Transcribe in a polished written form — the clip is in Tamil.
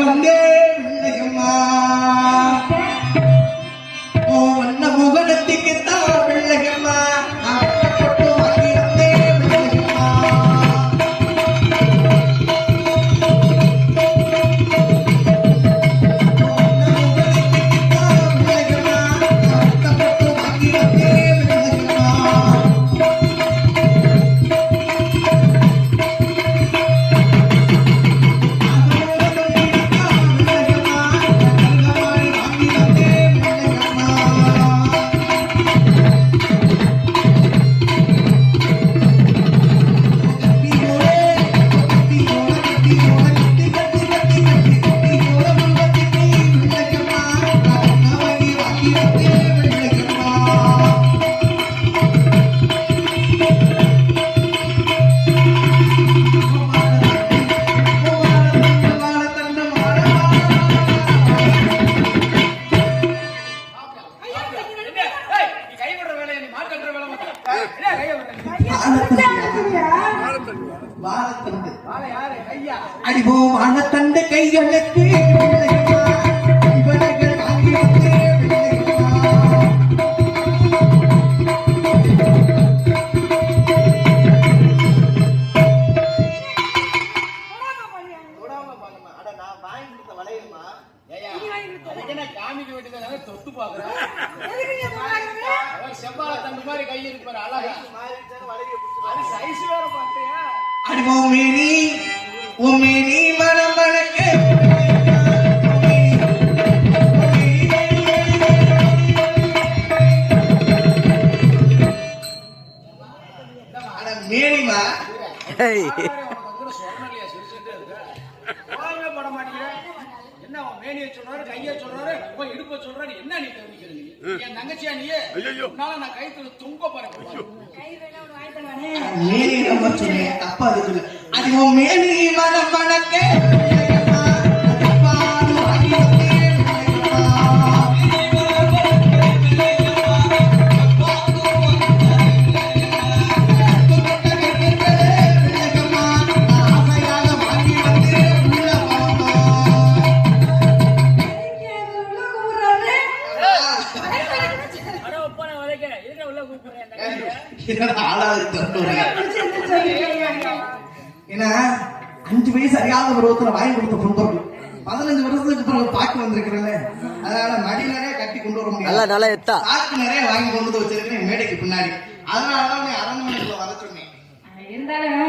வந்தே பிள்ளையம்மா ஓ வண்ண முகனத்துக்கு தான் பிள்ளையம்மா வாங்கி வந்தே பிள்ளையம்மா அடிவோ வானத்தண்டு கைகளுக்கு இவர்கள் வாங்கி வந்தே தொட்டு பாக்குறேன் செவ்வாழ தண்டு மாதிரி கை இருக்கு பாரு அழகா அது சைஸ் வேற பாத்தியா அடிவோ மேனி ஓ மேனி மனம் வழக்கு மேனிமா பட மாட்டேங்கிறேன் என்ன மேனிய சொல்றாரு கைய சொல்றாரு இடுப்ப சொல்றாரு என்ன நீ தெரிவிக்கிறீங்க என் தங்கச்சியா நீ நான் கைத்துல துங்க பாருங்க மேனி நம்ம சொன்னேன் தப்பா இருக்குது அது மேனி மனம் வழக்கு ஏன்னா 5 வயசு அறியாத பருவத்துல வாங்கி கொடுத்த பொண்ணு 15 வருஷத்துக்கு பிறகு பாக்கு வந்திருக்கிறேன் அதனால மடி நிறைய கட்டி கொண்டு வர முடியாது சாக்கு நிறைய வாங்கி கொண்டு வந்து வச்சிருக்கேன் மேடைக்கு பின்னாடி அதனாலதான் அரண்மனைக்குள்ள வர சொன்னேன் இருந்தாலும்